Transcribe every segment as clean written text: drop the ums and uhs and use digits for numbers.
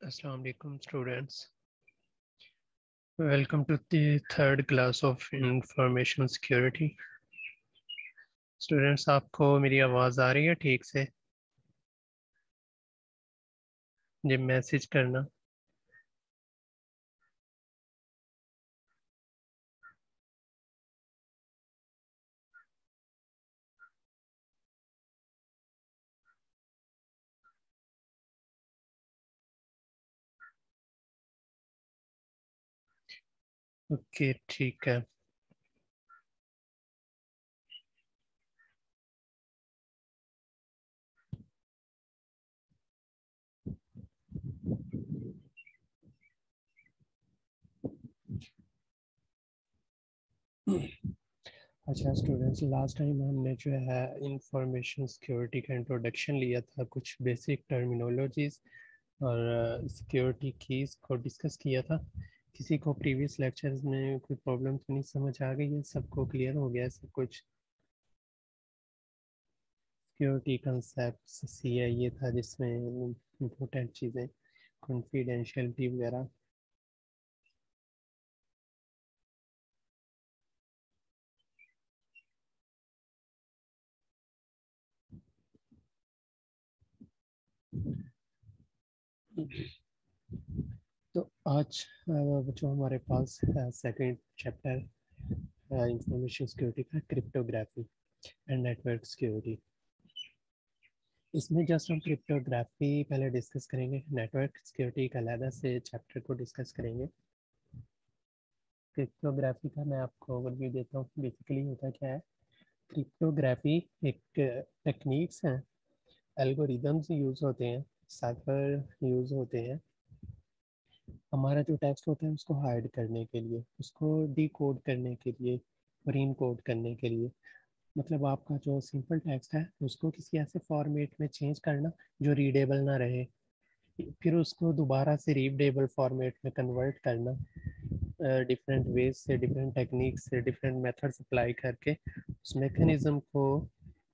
Assalamu alaikum students. Welcome to the third class of information security. Students, आपको मेरी आवाज़ आ रही है ठीक से? ये मैसेज करना. ओके, ठीक है. अच्छा स्टूडेंट्स, लास्ट टाइम हमने जो है इंफॉर्मेशन सिक्योरिटी का इंट्रोडक्शन लिया था, कुछ बेसिक टर्मिनोलॉजीज और सिक्योरिटी कीज को डिस्कस किया था. किसी को प्रीवियस लेक्चर्स में कोई प्रॉब्लम तो नहीं समझ आ गई है? सबको क्लियर हो गया है सब कुछ? सिक्योरिटी कंसेप्ट सी है ये था जिसमें इम्पोर्टेंट चीज़ें कॉन्फिडेंशियलिटी वगैरह. तो आज जो हमारे पास सेकंड चैप्टर इंफॉर्मेशन सिक्योरिटी का, क्रिप्टोग्राफी एंड नेटवर्क सिक्योरिटी. इसमें जस्ट हम क्रिप्टोग्राफी पहले डिस्कस करेंगे, नेटवर्क सिक्योरिटी का अलग से चैप्टर को डिस्कस करेंगे. क्रिप्टोग्राफी का मैं आपको ओवरव्यू देता हूँ. बेसिकली होता क्या है, क्रिप्टोग्राफी एक टेक्निक्स हैं, एल्गोरिदम्स यूज़ होते हैं, साइफर यूज़ होते हैं हमारा जो टेक्स्ट होता है उसको हाइड करने के लिए, उसको डिकोड करने के लिए, और इनकोड करने के लिए. मतलब आपका जो सिंपल टेक्स्ट है उसको किसी ऐसे फॉर्मेट में चेंज करना जो रीडेबल ना रहे, फिर उसको दोबारा से रीडेबल फॉर्मेट में कन्वर्ट करना डिफरेंट वेज से, डिफरेंट टेक्निक से, डिफरेंट मेथड्स अप्लाई करके. उस मैकेनिज्म को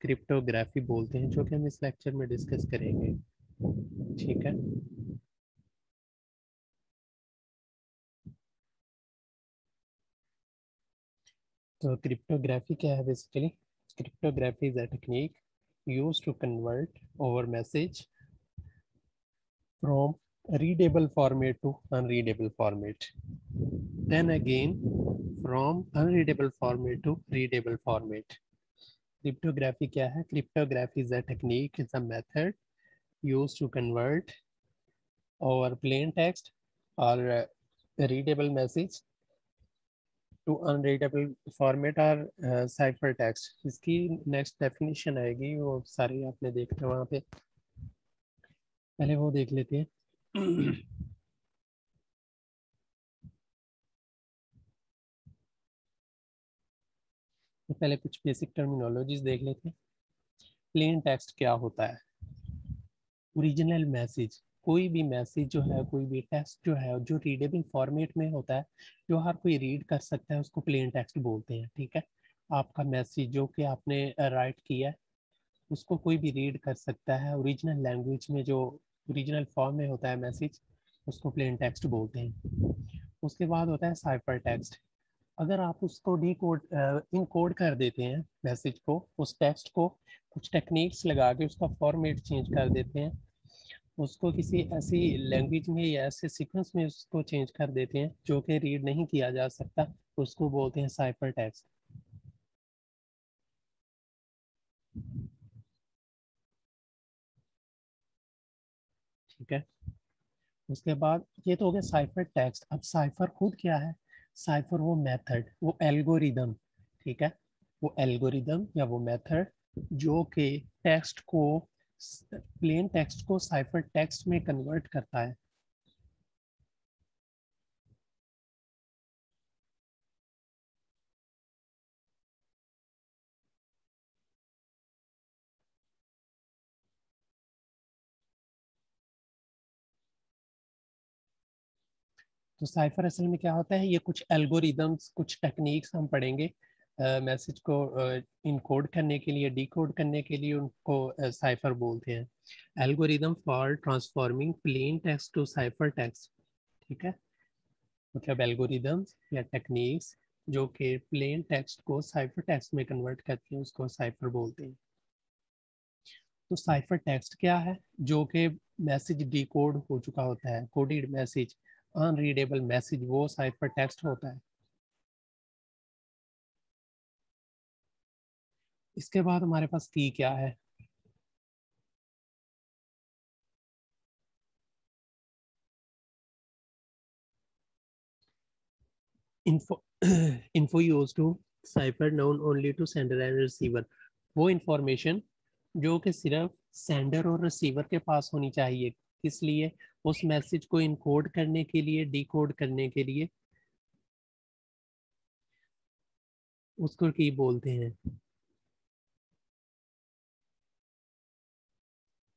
क्रिप्टोग्राफी बोलते हैं, जो कि हम इस लेक्चर में डिस्कस करेंगे. ठीक है. तो क्रिप्टोग्राफी क्या है basically? Cryptography is a technique used to convert over message from readable format to unreadable format. Then again from unreadable format to readable format. Cryptography क्या है? Cryptography is a technique, is a method used to convert over plain text or readable message to unreadable format और cipher text. इसकी next definition आएगी, वो सारी आपने देखना वहाँ पे. पहले वो देख लेते हैं. तो पहले कुछ बेसिक टर्मिनोलॉजीज देख लेते हैं. प्लेन टेक्स्ट क्या होता है? ओरिजिनल मैसेज, कोई भी मैसेज जो है, कोई भी टेक्स्ट जो है जो रीडेबल फॉर्मेट में होता है, जो हर कोई रीड कर सकता है, उसको प्लेन टेक्स्ट बोलते हैं. ठीक है. आपका मैसेज जो कि आपने राइट किया है उसको कोई भी रीड कर सकता है. ओरिजिनल लैंग्वेज में जो ओरिजिनल फॉर्म में होता है मैसेज, उसको प्लेन टेक्स्ट बोलते हैं. उसके बाद होता है साइफर टेक्स्ट. अगर आप उसको डी कोड इन कोड कर देते हैं मैसेज को, उस टेक्स्ट को कुछ टेक्निक्स लगा के उसका फॉर्मेट चेंज कर देते हैं, उसको किसी ऐसी लैंग्वेज में या ऐसे सीक्वेंस में उसको चेंज कर देते हैं जो कि रीड नहीं किया जा सकता, उसको बोलते हैं साइफर टेक्स्ट. ठीक है. उसके बाद ये तो हो गया साइफर टेक्स्ट. अब साइफर खुद क्या है? साइफर वो मेथड, वो एल्गोरिदम. ठीक है. वो एल्गोरिदम या वो मेथड जो कि टेक्स्ट को, प्लेन टेक्स्ट को साइफर टेक्स्ट में कन्वर्ट करता है. तो साइफर असल में क्या होता है? ये कुछ एल्गोरिदम्स, कुछ टेक्निक्स हम पढ़ेंगे मैसेज को इनकोड करने के लिए, डिकोड करने के लिए उनको साइफर बोलते हैं। Algorithm for transforming plain text to cipher text, ठीक है, मतलब एल्गोरिदम्स या टेक्निक्स जो कि प्लेन टेक्स्ट को साइफर टेक्स्ट में कन्वर्ट करते हैं उसको साइफर बोलते हैं। तो साइफर टेक्स्ट क्या है? जो कि मैसेज डिकोड हो चुका होता है, कोडेड मैसेज, अनरीडेबल मैसेज, वो साइफर टेक्स्ट होता है। इसके बाद हमारे पास की क्या है? info info used to cipher known only to sender and receiver, वो इंफॉर्मेशन जो कि सिर्फ सेंडर और रिसीवर के पास होनी चाहिए, किस लिए? उस मैसेज को इनकोड करने के लिए, डिकोड करने के लिए, उसको की बोलते हैं।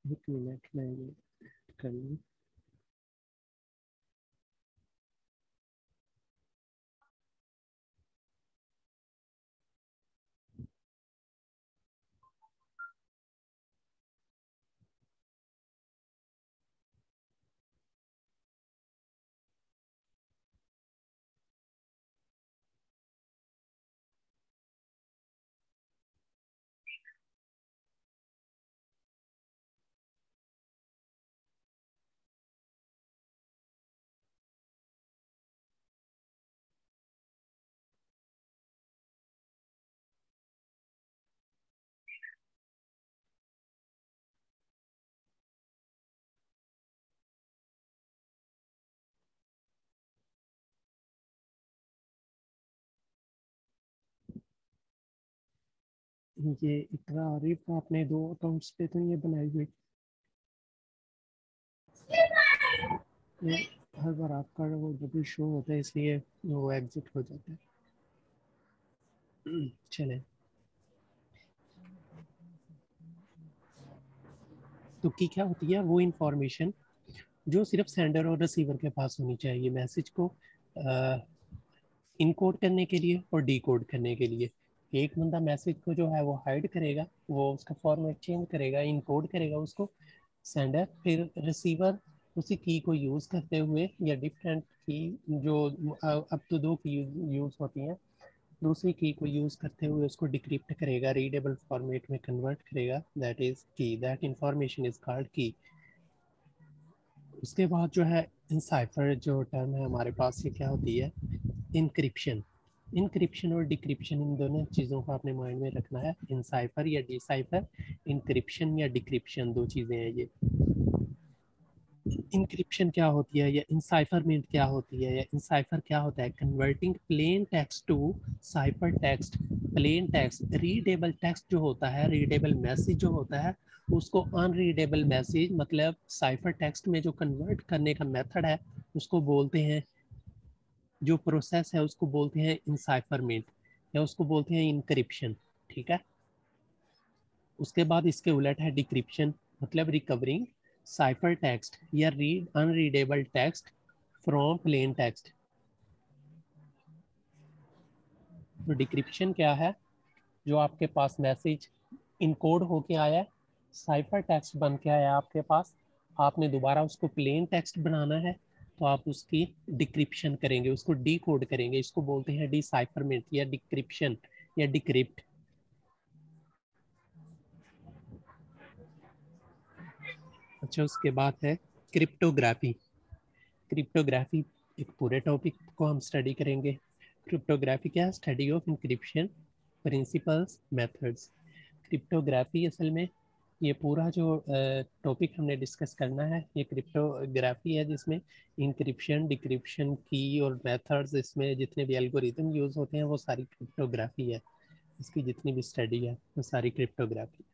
एक मिनट में ये कर लूं। ये इतना आरिफ आपने दो अकाउंट्स पे तो ये बनाई हुई, ये हर बार आपका वो जब भी शो होता है इसलिए वो एग्जिट हो जाता है। चले, तो की क्या होती है? वो इंफॉर्मेशन जो सिर्फ सेंडर और रिसीवर के पास होनी चाहिए मैसेज को इनकोड करने के लिए और डिकोड करने के लिए। एक बंदा मैसेज को जो है वो हाइड करेगा, वो उसका फॉर्मेट चेंज करेगा, इनकोड करेगा उसको सेंडर, फिर रिसीवर उसी की को यूज़ करते हुए या डिफरेंट की जो अब तो दो की यूज़ होती हैं, दूसरी की को यूज़ करते हुए उसको डिक्रिप्ट करेगा, रीडेबल फॉर्मेट में कन्वर्ट करेगा, दैट इज़ की, दैट इंफॉर्मेशन इज़ कॉल्ड की। उसके बाद जो है इनसाइफर जो टर्म है हमारे पास, ये क्या होती है? इनक्रिप्शन। इनक्रिप्शन और डिक्रिप्शन, इन दोनों चीज़ों को आपने माइंड में रखना है। इनसाइफर या डिसाइफर, इनक्रिप्शन या डिक्रिप्शन, दो चीज़ें हैं ये। इनक्रिप्शन क्या होती है या इनसाइफरमेंट क्या होती है या इनसाइफर क्या होता है? Converting plain text to cipher text. Plain text, readable text जो होता है, रीडेबल मैसेज जो होता है, उसको अनरीडेबल मैसेज मतलब साइफर टेक्स्ट में जो कन्वर्ट करने का मेथड है उसको बोलते हैं, जो प्रोसेस है उसको बोलते हैं इनसाइफरमेंट या उसको बोलते हैं इनक्रिप्शन, ठीक है। उसके बाद इसके उलट है डिक्रिप्शन, मतलब रिकवरिंग साइफर टेक्स्ट या read unreadable text from plain text. तो डिक्रिप्शन क्या है? जो आपके पास मैसेज इनकोड होके आया है, साइफर टेक्स्ट बन के आया आपके पास, आपने दोबारा उसको प्लेन टेक्स्ट बनाना है, तो आप उसकी डिक्रिप्शन करेंगे, उसको डिकोड करेंगे, इसको बोलते हैं डिसाइफरमेंट या डिक्रिप्शन या डिक्रिप्ट। अच्छा, उसके बाद है क्रिप्टोग्राफी। क्रिप्टोग्राफी एक पूरे टॉपिक को हम स्टडी करेंगे। क्रिप्टोग्राफी क्या है? Study of encryption principles methods. Cryptography असल में ये पूरा जो टॉपिक हमने डिस्कस करना है ये क्रिप्टोग्राफी है, जिसमें इंक्रिप्शन, डिक्रिप्शन की और मेथड्स, इसमें जितने भी एल्गोरिथम यूज होते हैं वो सारी क्रिप्टोग्राफी है। इसकी जितनी भी स्टडी है वो सारी cryptography.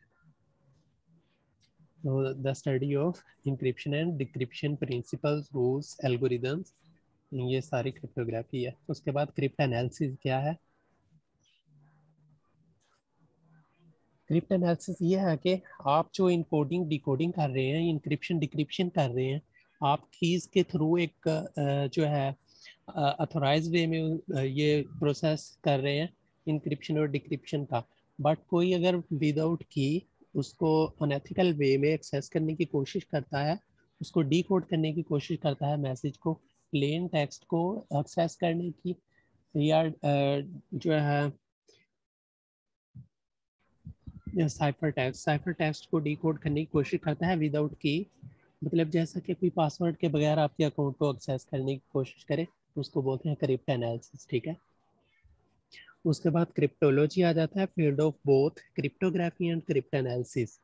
So the study of encryption and decryption principles, rules, algorithms, ये सारी क्रिप्टोग्राफी है। उसके बाद क्रिप्ट एनालिसिस क्या है? क्रिप्ट एनालिसिस ये है कि आप जो इनकोडिंग डिकोडिंग कर रहे हैं, इंक्रिप्शन डिक्रिप्शन कर रहे हैं, आप कीज के थ्रू एक जो है अथोराइज वे में ये प्रोसेस कर रहे हैं, इंक्रिप्शन और डिक्रिप्शन का, बट कोई अगर विदाउट की उसको अनएथिकल वे में एक्सेस करने की कोशिश करता है, उसको डीकोड करने की कोशिश करता है, मैसेज को, प्लेन टेक्स्ट को एक्सेस करने की, या जो है साइफर टेक्स्ट को डिकोड करने की कोशिश करता है विदाउट की, मतलब जैसा कि कोई पासवर्ड के बगैर आपके अकाउंट को एक्सेस करने की कोशिश करे, उसको बोलते हैं क्रिप्ट एनालिसिस। ठीक है, उसके बाद क्रिप्टोलॉजी आ जाता है, field of both cryptography and crypt analysis.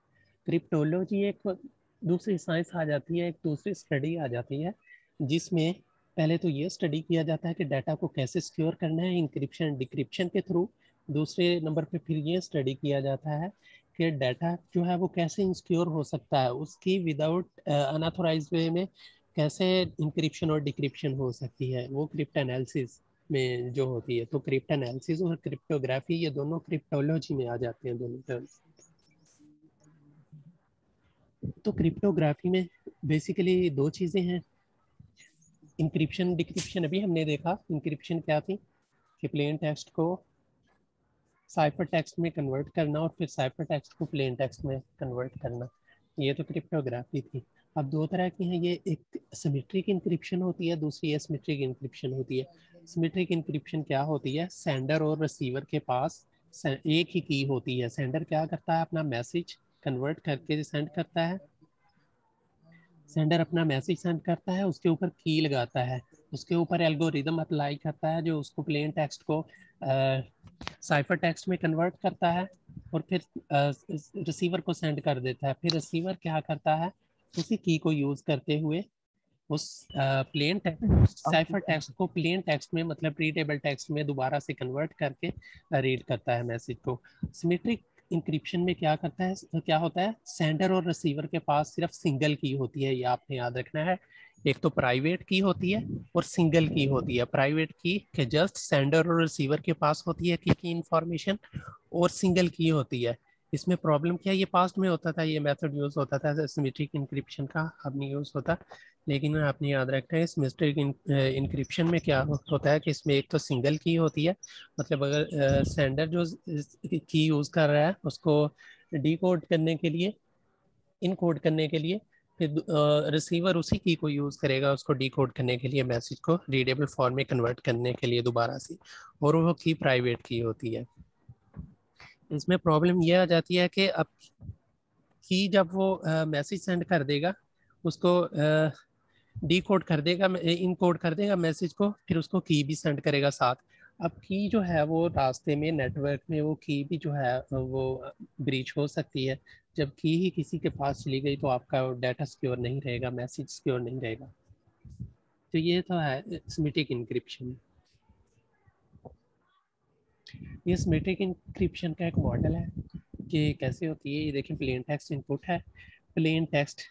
Cryptology एक दूसरी साइंस आ जाती है, एक दूसरी स्टडी आ जाती है, जिसमें पहले तो ये स्टडी किया जाता है कि डाटा को कैसे सिक्योर करना है इंक्रिप्शन डिक्रिप्शन के थ्रू। दूसरे नंबर पे फिर ये स्टडी किया जाता है कि डाटा जो है वो कैसे इंसिक्योर हो सकता है, उसकी विदाउट अनऑथोराइज्ड वे में कैसे इंक्रिप्शन और डिक्रिप्शन हो सकती है, वो क्रिप्ट एनालिसिस में जो होती है। तो क्रिप्ट एनालिसिस और क्रिप्टोग्राफी ये दोनों क्रिप्टोलॉजी में आ जाते हैं, दोनों टर्म्स। तो क्रिप्टोग्राफी में बेसिकली दो चीज़ें हैं, इंक्रिप्शन डिक्रिप्शन। अभी हमने देखा इंक्रिप्शन क्या थी कि प्लेन टेक्स्ट को साइफर टेक्स्ट में कन्वर्ट करना और फिर साइफर टेक्स्ट को प्लेन टेक्स्ट में कन्वर्ट करना, ये तो क्रिप्टोग्राफी थी। अब दो तरह की हैं ये, एक सिमेट्रिक इंक्रिप्शन होती है, दूसरी एसिमेट्रिक इंक्रिप्शन होती है। सिमेट्रिक इंक्रिप्शन क्या होती है, सेंडर और रिसीवर के पास एक ही की होती है। सेंडर क्या करता है, अपना मैसेज कन्वर्ट करके सेंड करता है, सेंडर अपना मैसेज सेंड करता है, उसके ऊपर की लगाता है, उसके ऊपर एल्गोरिदम अप्लाई करता है जो उसको प्लेन टेक्स्ट को साइफर टेक्स्ट में कन्वर्ट करता है और फिर रिसीवर को सेंड कर देता है। फिर रिसीवर क्या करता है, उसी की को यूज करते हुए उस प्लेन टेक्स्ट साइफर टेक्स्ट को प्लेन टेक्स्ट में, मतलब रीडेबल टेक्स्ट में दोबारा से कन्वर्ट करके रीड करता है मैसेज को। सिमेट्रिक इंक्रिप्शन में क्या करता है, क्या होता है, सेंडर और रिसीवर के पास सिर्फ सिंगल की होती है, ये आपने याद रखना है। एक तो प्राइवेट की होती है और सिंगल की होती है। प्राइवेट की के जस्ट सेंडर और रिसीवर के पास होती है की इंफॉर्मेशन, और सिंगल की होती है। इसमें प्रॉब्लम क्या है, ये पास्ट में होता था, ये मेथड यूज होता था सिमेट्रिक इंक्रिप्शन का, अब नहीं यूज होता। लेकिन आपने याद रखना है सिमेट्रिक इंक्रिप्शन में क्या होता है कि इसमें एक तो सिंगल की होती है, मतलब अगर सेंडर जो की यूज कर रहा है उसको डिकोड करने के लिए, इनकोड करने के लिए, फिर रिसीवर उसी की को यूज करेगा उसको डिकोड करने के लिए, मैसेज को रीडेबल फॉर्म में कन्वर्ट करने के लिए दोबारा से, और वो की प्राइवेट की होती है। इसमें प्रॉब्लम ये आ जाती है कि अब की जब वो मैसेज सेंड कर देगा, उसको डीकोड कर देगा, इनकोड कर देगा मैसेज को, फिर उसको की भी सेंड करेगा साथ। अब की जो है वो रास्ते में नेटवर्क में वो की भी जो है वो ब्रीच हो सकती है। जब की ही किसी के पास चली गई तो आपका डाटा सिक्योर नहीं रहेगा, मैसेज सिक्योर नहीं रहेगा। तो ये तो है सिमेट्रिक इंक्रिप्शन। ये सिमेट्रिक इंक्रिप्शन का एक मॉडल है कि कैसे होती है। ये देखिए, प्लेन टेक्स्ट इनपुट है, प्लेन टेक्स्ट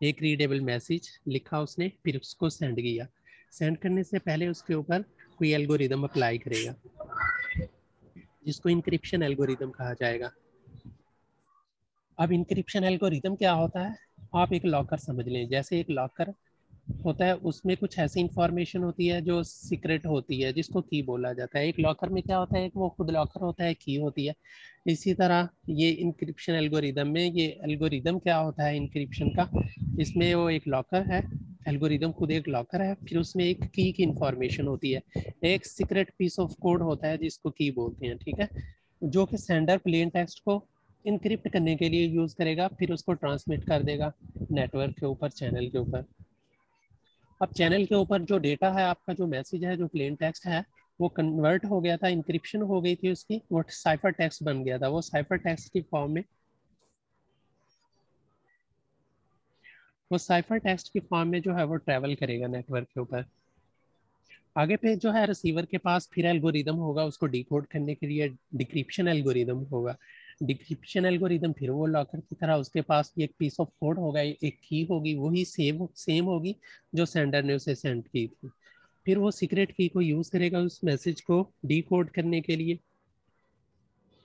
एक रीडेबल मैसेज लिखा उसने, फिर उसको सेंड किया। सेंड करने से पहले उसके ऊपर कोई एल्गोरिदम अप्लाई करेगा जिसको इंक्रिप्शन एल्गोरिदम कहा जाएगा। अब इंक्रिप्शन एल्गोरिदम क्या होता है, आप एक लॉकर समझ लें, जैसे एक लॉकर होता है उसमें कुछ ऐसी इंफॉर्मेशन होती है जो सीक्रेट होती है जिसको की बोला जाता है। एक लॉकर में क्या होता है, एक वो खुद लॉकर होता है, की होती है। इसी तरह ये इंक्रिप्शन एल्गोरिदम में ये एल्गोरिदम क्या होता है इंक्रिप्शन का, इसमें वो एक लॉकर है, एल्गोरिदम खुद एक लॉकर है, फिर उसमें एक की इंफॉर्मेशन होती है, एक सीक्रेट पीस ऑफ कोड होता है जिसको की बोलते हैं। ठीक है, जो कि सेंडर प्लेन टेक्स्ट को इनक्रिप्ट करने के लिए यूज करेगा, फिर उसको ट्रांसमिट कर देगा नेटवर्क के ऊपर, चैनल के ऊपर। अब चैनल के ऊपर जो डेटा है, आपका जो मैसेज है, जो प्लेन टेक्स्ट है, वो कन्वर्ट हो गया था, इंक्रिप्शन हो गई थी उसकी, वो साइफर टेक्स्ट बन गया था। वो साइफर टेक्स्ट की फॉर्म में, वो साइफर टेक्स्ट की फॉर्म में जो है वो ट्रेवल करेगा नेटवर्क के ऊपर। आगे पे जो है रिसीवर के पास फिर एल्गोरिदम होगा उसको डिकोड करने के लिए, डिक्रिप्शन एल्गोरिदम होगा। डिक्रिप्शन एल्गोरिदम फिर वो लॉकर की तरह उसके पास भी एक पीस ऑफ कोड होगा, एक की होगी, वही सेम होगी जो सेंडर ने उसे सेंड की थी। फिर वो सीक्रेट की को यूज करेगा उस मैसेज को डिकोड करने के लिए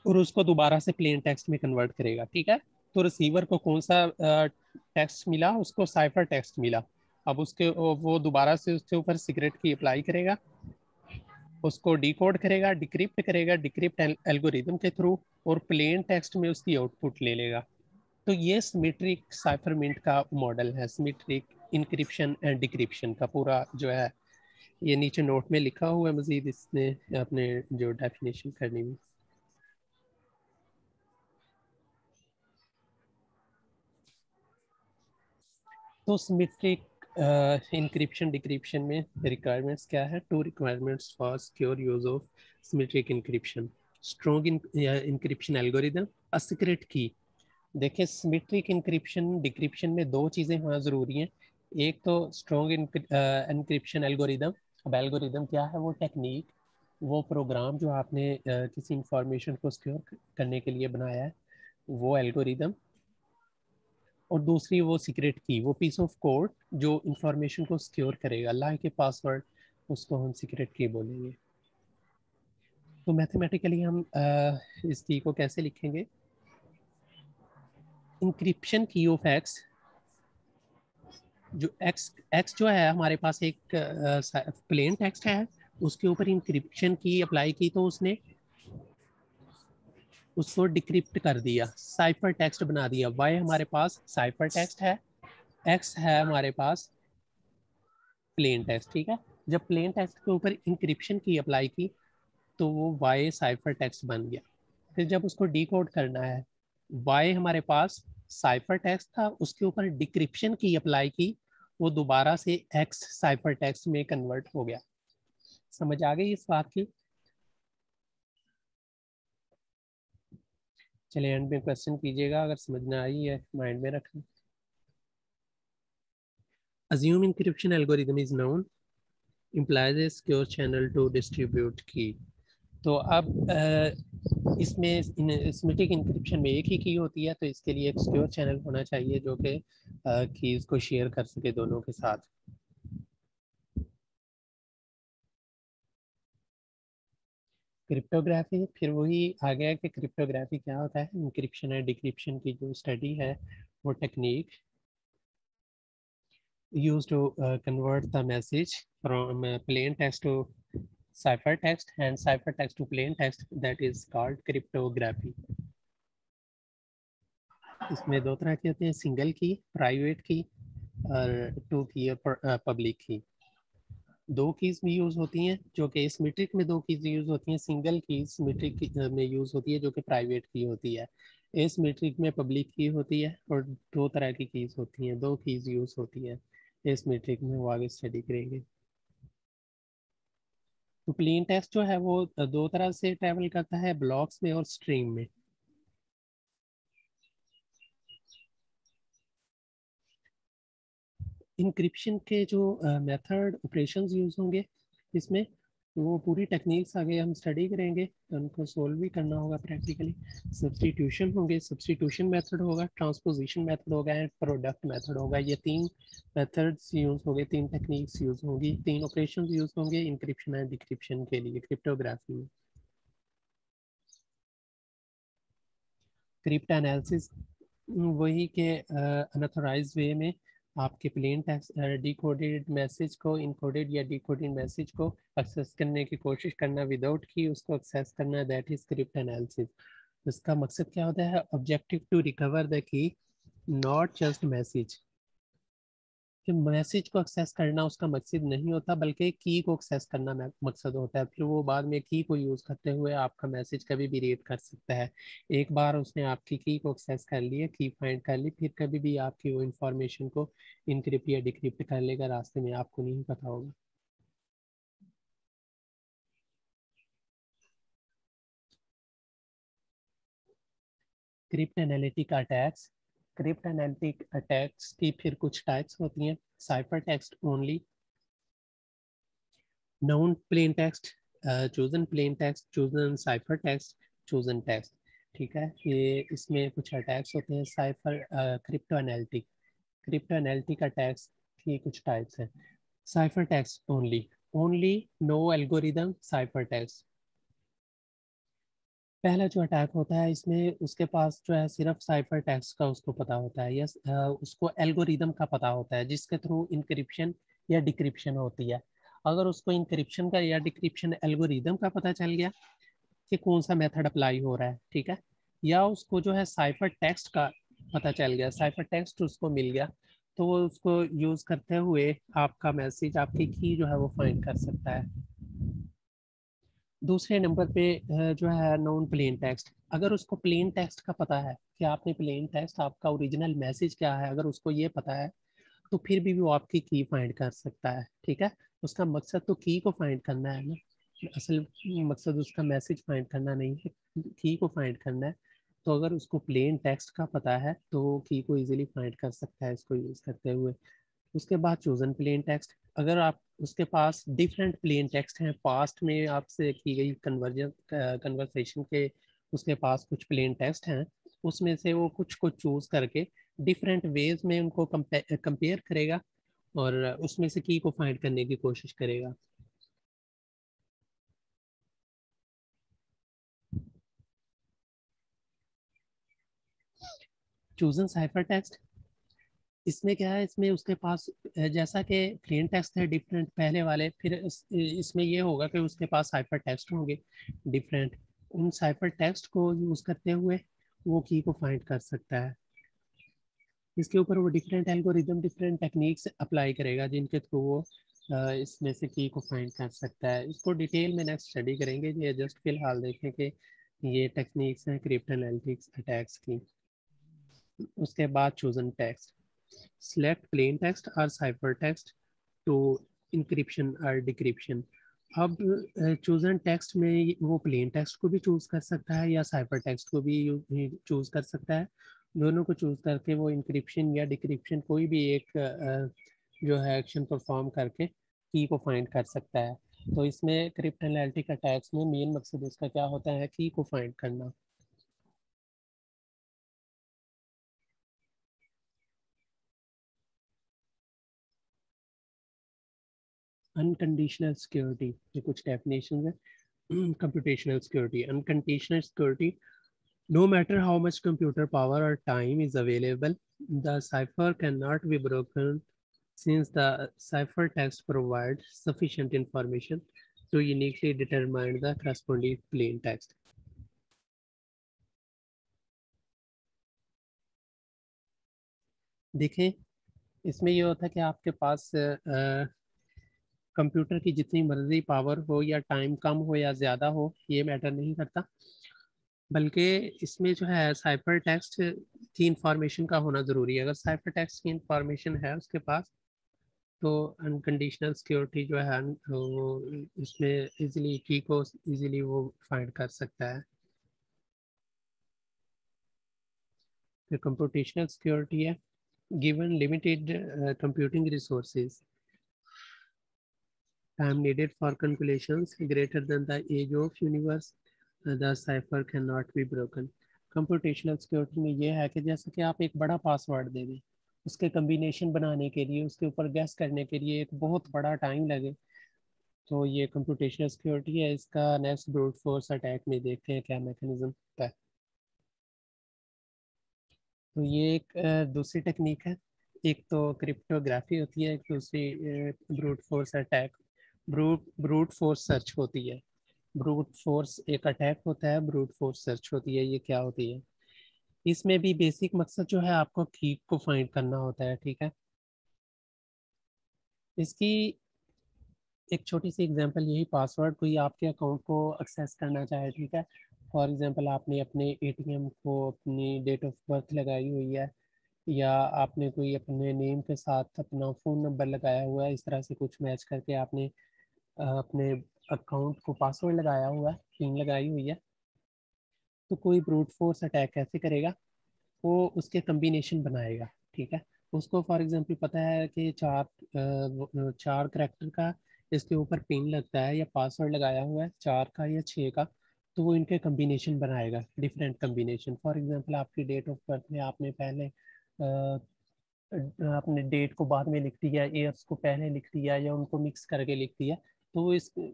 और उसको दोबारा से प्लेन टेक्स्ट में कन्वर्ट करेगा। ठीक है, तो रिसीवर को कौन सा टेक्स्ट मिला, उसको साइफर टेक्स्ट मिला। अब उसके वो दोबारा से उसके ऊपर सीक्रेट की अप्लाई करेगा उसको डिकोड करेगा, डिक्रिप्ट करेगा डिक्रिप्ट एल्गोरिदम के थ्रू, और प्लेन टेक्स्ट में उसकी आउटपुट ले लेगा। तो ये सिमेट्रिक साइफरमेंट का मॉडल है, सिमेट्रिक इंक्रिप्शन एंड डिक्रिप्शन का पूरा जो है। ये नीचे नोट में लिखा हुआ है, मजीद इसने अपने जो डेफिनेशन करनी हुई। तो सिमेट्रिक इंक्रिप्शन डिक्रिप्शन में रिक्वायरमेंट्स क्या है? Two requirements for secure use of symmetric encryption, strong encryption algorithm, a secret key. देखिए सिमेट्रिक इंक्रिप्शन डिक्रिप्शन में दो चीज़ें वहाँ ज़रूरी हैं। एक तो स्ट्रॉन्ग इंक्रिप्शन एल्गोरिदम। अब एल्गोरिदम क्या है? वो टेक्निक, वो प्रोग्राम जो आपने किसी इंफॉर्मेशन को सिक्योर करने के लिए बनाया है, वो एल्गोरिदम। और दूसरी वो सीक्रेट की, वो पीस ऑफ कोड जो इंफॉर्मेशन को सिक्योर करेगा, लाइक ए पासवर्ड, उसको हम सीक्रेट की बोलेंगे। तो मैथमेटिकली हम इस की को कैसे लिखेंगे? इंक्रिप्शन की ऑफ एक्स, जो एक्स जो है हमारे पास एक प्लेन टेक्स्ट है, उसके ऊपर इंक्रिप्शन की अप्लाई की तो उसने उसको डिक्रिप्ट कर दिया, साइफर टेक्स्ट बना दिया। वाई हमारे पास साइफर टेक्स्ट है, एक्स है हमारे पास प्लेन टेक्स्ट, ठीक है। जब प्लेन टेक्स्ट के ऊपर इंक्रिप्शन की अप्लाई की तो वो वाई साइफर टेक्स्ट बन गया। फिर जब उसको डिकोड करना है, वाई हमारे पास साइफर टेक्स्ट था, उसके ऊपर डिक्रिप्शन की अप्लाई की, वो दोबारा से एक्स साइफर टेक्स्ट में कन्वर्ट हो गया। समझ आ गई इस बात की? चलिए एंड में क्वेश्चन कीजिएगा, अगर समझ में आई है माइंड में रखना। Assume encryption algorithm is known implies a secure channel to distribute key। तो अब इसमें सिमेट्रिक इंक्रिप्शन में एक ही की होती है, तो इसके लिए एक सिक्योर चैनल होना चाहिए जो कि कीज को शेयर कर सके दोनों के साथ। क्रिप्टोग्राफी, फिर वही आ गया कि क्रिप्टोग्राफी क्या होता है। इंक्रिप्शन है डिक्रिप्शन की जो स्टडी है, वो technique use to convert the message from plain text to cipher text and cipher text to plain text, that is called cryptography। इसमें दो तरह के होते हैं, सिंगल की, प्राइवेट की, और टू की और पब्लिक की। दो कीज भी यूज होती हैं जो कि सिमेट्रिक में, दो कीज यूज होती हैं। सिंगल की सिमेट्रिक में यूज होती है जो कि प्राइवेट की होती है। एसिमेट्रिक में पब्लिक की होती है, और दो तरह की कीज होती हैं, दो कीज यूज होती हैं एसिमेट्रिक में, वो आगे स्टडी करेंगे। तो प्लेन टेक्स्ट जो है वो दो तरह से ट्रेवल करता है, ब्लॉक्स में और स्ट्रीम में। इंक्रिप्शन के जो मेथड ऑपरेशंस यूज होंगे इसमें, वो पूरी टेक्निक्स आगे हम स्टडी करेंगे, उनको सोल्व भी करना होगा प्रैक्टिकली। सब्स्टिट्यूशन होंगे, सब्स्टिट्यूशन मेथड होगा, ट्रांसपोजिशन मेथड होगा एंड प्रोडक्ट मेथड होगा। ये तीन मेथड्स यूज होंगे, तीन टेक्निक्स यूज होंगी, तीन ऑपरेशंस यूज होंगे इंक्रिप्शन एंड डिक्रिप्शन के लिए क्रिप्टोग्राफी में। क्रिप्ट एनालिसिस वही के अनऑथराइज्ड वे में आपके प्लेन टेक्स्ट डिकोडेड मैसेज को, इनकोडेड या डिकोडेड मैसेज को एक्सेस करने की कोशिश करना विदाउट की उसको एक्सेस करना, दैट इज क्रिप्ट एनालिसिस। इसका मकसद क्या होता है? Objective to recover the key, not just message. कि मैसेज को एक्सेस करना उसका मकसद नहीं होता, बल्कि की को एक्सेस करना मकसद होता है। फिर वो बाद में की को यूज करते हुए आपका मैसेज कभी भी रीड कर सकता है। एक बार उसने आपकी की को एक्सेस कर लिया, की फाइंड कर ली, फिर कभी भी आपकी वो इंफॉर्मेशन को इनक्रिप्ट या डिक्रिप्ट कर लेगा रास्ते में, आपको नहीं पता होगा। Crypt analytic attacks, crypt analytic attacks की फिर कुछ टाइप्स होती हैं। Cipher text only, known plain text, chosen plain text, chosen cipher text, chosen text। ठीक है, ये इसमें कुछ अटैक्स होते हैं। Cipher cryptanalytic, cryptanalytic attacks की कुछ टाइप्स हैं। Cipher text only, only no algorithm cipher text. पहला जो अटैक होता है इसमें उसके पास जो है सिर्फ साइफर टेक्स्ट का उसको पता होता है, या उसको एल्गोरिदम का पता होता है जिसके थ्रू इंक्रिप्शन या डिक्रिप्शन होती है। अगर उसको इंक्रिप्शन का या डिक्रिप्शन एल्गोरिदम का पता चल गया कि कौन सा मेथड अप्लाई हो रहा है, ठीक है, या उसको जो है साइफर टेक्स्ट का पता चल गया, साइफर टेक्स्ट उसको मिल गया, तो वो उसको यूज करते हुए आपका मैसेज, आपकी की जो है वो फाइंड कर सकता है। दूसरे नंबर पे जो है नॉन प्लेन टेक्स्ट। अगर उसको प्लेन टेक्स्ट का पता है कि आपने प्लेन टेक्स्ट, आपका ओरिजिनल मैसेज क्या है, अगर उसको ये पता है तो फिर भी वो आपकी की फाइंड कर सकता है, ठीक है। उसका मकसद तो की को फाइंड करना है ना, असल मकसद उसका मैसेज फाइंड करना नहीं है, की को फाइंड करना है। तो अगर उसको प्लेन टेक्स्ट का पता है तो की को इजीली फाइंड कर सकता है इसको यूज करते हुए। उसके बाद चोजन प्लेन टेक्स्ट। अगर आप उसके पास डिफरेंट प्लेन टेक्स्ट हैं, पास्ट में आपसे की गई कन्वर्सेशन के उसके पास कुछ प्लेन टेक्स्ट हैं, उसमें से वो कुछ को चूज करके डिफरेंट वेज में उनको कंपेयर करेगा और उसमें से की को फाइंड करने की कोशिश करेगा। चूजन साइफर टेक्स्ट, इसमें क्या है, इसमें उसके पास जैसा कि प्लेन टेक्स्ट है डिफरेंट पहले वाले, फिर इसमें ये होगा कि उसके पास साइफर टेक्स्ट होंगे डिफरेंट। उन साइफर टेक्स्ट को यूज करते हुए वो की को फाइंड कर सकता है। इसके ऊपर वो different algorithm, different techniques apply करेगा जिनके थ्रू वो इसमें से की को फाइंड कर सकता है। इसको डिटेल में नेक्स्ट स्टडी करेंगे, ये जस्ट फिलहाल देखें कि ये टेक्निक्स हैं क्रिप्टो एनालिटिक्स अटैक्स की। उसके बाद chosen text, select plain text or ciphertext to encryption or decryption। अब चूजन टेक्स्ट में वो प्लेन टेक्स्ट को भी चूज कर सकता है या साइफर टेक्स्ट को भी चूज कर सकता है। दोनों को चूज करके वो इंक्रिप्शन या डिक्रिप्शन कोई भी एक जो है एक्शन परफॉर्म करके की को फाइंड कर सकता है। तो इसमें क्रिप्टो एनालिटिक अटैक्स में मेन मकसद इसका क्या होता है, की को फाइंड करना। अनकंडीशनल सिक्योरिटी, ये कुछ डेफिनेशन है। computational security, unconditional security, no matter how much computer power or time is available, the cipher cannot be broken since the ciphertext provides sufficient information to uniquely determine the corresponding plain text। देखें, इसमें ये होता है कि आपके पास computer की जितनी मर्जी पावर हो या टाइम कम हो या ज़्यादा हो, ये मैटर नहीं करता, बल्कि इसमें जो है साइफर टेक्स्ट की इंफॉर्मेशन का होना ज़रूरी है। अगर साइफर टेक्स्ट की इंफॉर्मेशन है उसके पास तो अनकंडीशनल सिक्योरिटी जो है वो इसमें इजीली की को इजीली वो फाइंड कर सकता है। फिर कंप्यूटेशनल सिक्योरिटी है, given limited computing resources, time needed for calculations greater than the age of universe, the cipher cannot be broken। Computational security में ये है कि जैसे कि आप एक बड़ा पासवर्ड दे दें, उसके कम्बिनेशन बनाने के लिए, उसके ऊपर गैस करने के लिए एक बहुत बड़ा टाइम लगे, तो ये कंप्यूटेशनल सिक्योरिटी है। इसका नेक्स्ट ब्रूट फोर्स अटैक में देखते हैं क्या मैकेनिज्म होता है। तो ये एक दूसरी टेक्निक है। एक तो क्रिप्टोग्राफी होती है, एक दूसरी brute force attack, brute force search होती है। ब्रूट फोर्स एक अटैक होता है, ब्रूट फोर्स सर्च होती है। ये क्या होती है, इसमें भी बेसिक मकसद जो है आपको की को फाइंड करना होता है, ठीक है। इसकी एक छोटी सी एग्जांपल, यही पासवर्ड कोई आपके अकाउंट को एक्सेस करना चाहे, ठीक है। फॉर एग्जांपल आपने अपने एटीएम को अपनी डेट ऑफ बर्थ लगाई हुई है, या आपने कोई अपने नेम के साथ अपना फ़ोन नंबर लगाया हुआ है, इस तरह से कुछ मैच करके आपने अपने अकाउंट को पासवर्ड लगाया हुआ है, पिन लगाई हुई है। तो कोई ब्रूट फोर्स अटैक कैसे करेगा, वो उसके कम्बिनेशन बनाएगा, ठीक है। उसको फॉर एग्जांपल पता है कि चार करेक्टर का इसके ऊपर पिन लगता है या पासवर्ड लगाया हुआ है, 4 का या 6 का, तो वो इनके कम्बिनेशन बनाएगा, डिफरेंट कम्बिनेशन। फॉर एग्जांपल आपकी डेट ऑफ बर्थ में आपने पहले आपने डेट को बाद में लिख दिया, ईयर्स को पहले लिख दिया, या उनको मिक्स करके लिख दिया, तो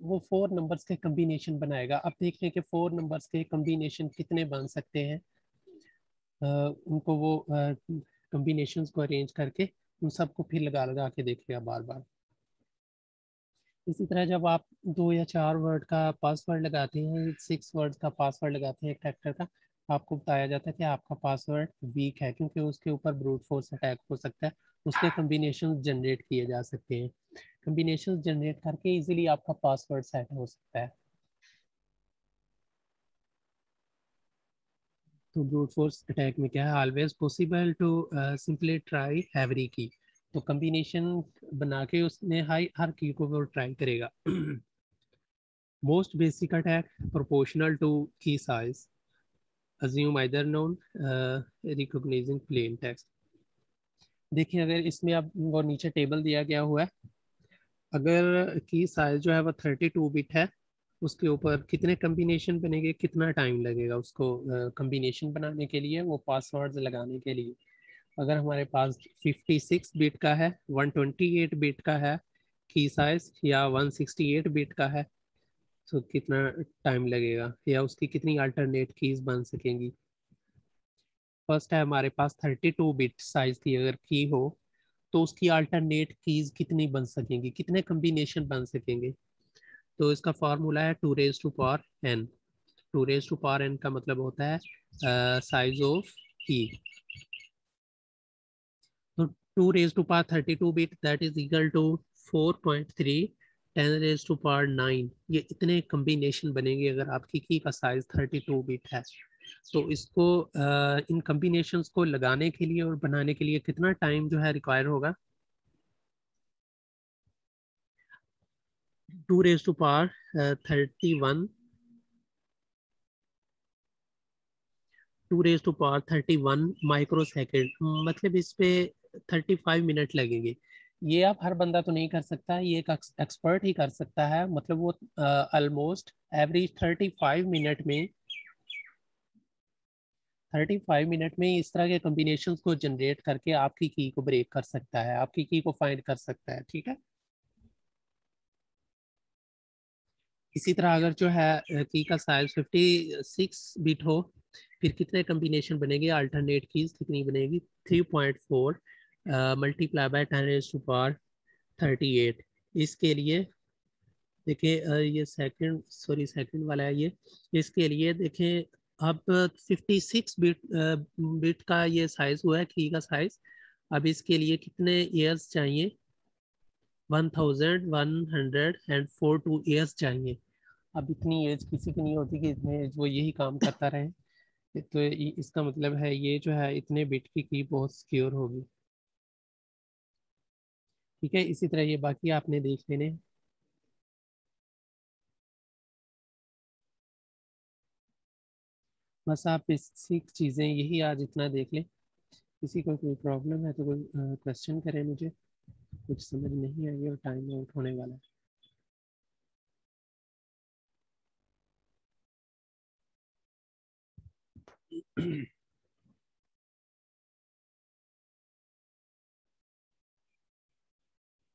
वो 4 नंबर्स के कम्बिनेशन बनाएगा। अब देखने के 4 नंबर्स के कम्बिनेशन कितने बन सकते हैं, उनको वो कम्बिनेशंस को अरेंज करके उन सबको फिर लगा लगा के देखेगा बार बार। इसी तरह जब आप 2 या 4 वर्ड का पासवर्ड लगाते हैं, 6 वर्ड का पासवर्ड लगाते हैं एक फैक्टर का, आपको बताया जाता है कि आपका पासवर्ड वीक है, क्योंकि उसके ऊपर ब्रूट फोर्स अटैक हो सकता है, उसके कम्बिनेशन जनरेट किए जा सकते हैं, कम्बिनेशन जनरेट करके इजीली आपका पासवर्ड सेट हो सकता है। तो ब्रूट फोर्स अटैक में क्या है, always possible to simply try every key, तो कम्बिनेशन बना के उसने हर की को वो ट्राई करेगा। Most basic attack proportional to key size, assume either known, recognizing plain text। देखिए अगर इसमें आप वो नीचे टेबल दिया गया हुआ है, अगर की साइज जो है वो 32 बिट है, उसके ऊपर कितने कम्बिनेशन बनेंगे, कितना टाइम लगेगा उसको कम्बिनेशन बनाने के लिए, वो पासवर्ड्स लगाने के लिए। अगर हमारे पास 56 बिट का है, 128 बिट का है की साइज, या 168 बिट का है, तो कितना टाइम लगेगा, या उसकी कितनी अल्टरनेट कीज बन सकेंगी। फर्स्ट है हमारे पास 32 बिट साइज की अगर की हो, तो उसकी अल्टरनेट कीज कितनी बन सकेंगी, कितने कम्बिनेशन बन सकेंगे। तो इसका फॉर्मूला है 2 raised to power n। 2 raised to power n का मतलब होता है साइज ऑफ की। तो 2 raised to power 32 bit that is equal to 4.3 10 raised to power 9, ये इतने कम्बिनेशन बनेंगे अगर आपकी की का साइज 32 बिट है। तो इसको इन कम्बिनेशंस को लगाने के लिए और बनाने के लिए कितना टाइम जो है रिक्वायर होगा, 2 raised to power 31, 2 raised to power 31 micro second, मतलब इस पे 35 मिनट लगेंगे। ये आप हर बंदा तो नहीं कर सकता, ये एक एक्सपर्ट ही कर सकता है, मतलब वो ऑलमोस्ट एवरेज 35 मिनट में, 35 मिनट में इस तरह के कॉम्बिनेशन को जनरेट करके आपकी की को ब्रेक कर सकता है, आपकी की को फाइंड कर सकता है, ठीक है। इसी तरह अगर जो है की का साइज 56 बिट हो, फिर कितने कम्बिनेशन बनेंगे, अल्टरनेट कीज कितनी बनेगी, 3.4 multiply by 10 raised to power 38। इसके लिए देखिए ये सेकंड, सॉरी सेकंड वाला है ये, इसके लिए देखें अब 56 बिट बिट का ये साइज हुआ है की का साइज। अब इसके लिए कितने ईयर्स चाहिए, 1142 ईयर्स चाहिए। अब इतनी एज किसी की नहीं होती कि इतने एज वो यही काम करता रहे, तो इसका मतलब है ये जो है इतने बिट की बहुत सिक्योर होगी, ठीक है। इसी तरह ये बाकी आपने देख लेने। बस आप बेसिक चीज़ें यही आज इतना देख लें। किसी को कोई प्रॉब्लम है तो कोई क्वेश्चन करें मुझे, कुछ समझ नहीं आई और टाइम आउट होने वाला है।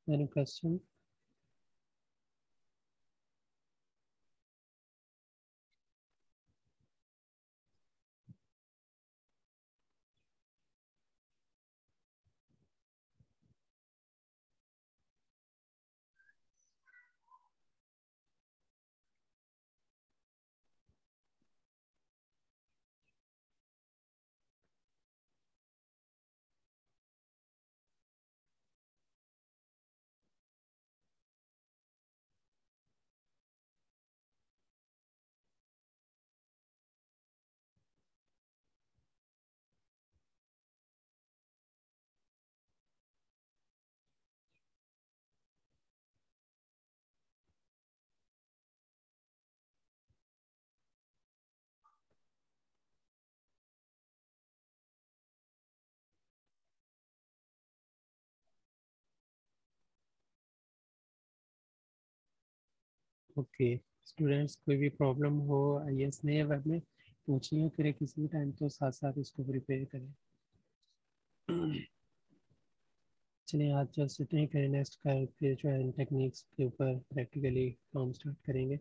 Any question? ओके स्टूडेंट्स, कोई भी प्रॉब्लम हो आईएएस में या वेब में पूछिए, फिर किसी भी टाइम तो साथ साथ इसको प्रिपेयर करें। चलिए आज जस्ट इतने ही करें, नेक्स्ट का फिर जो है टेक्निक्स के ऊपर प्रैक्टिकली काम स्टार्ट करेंगे।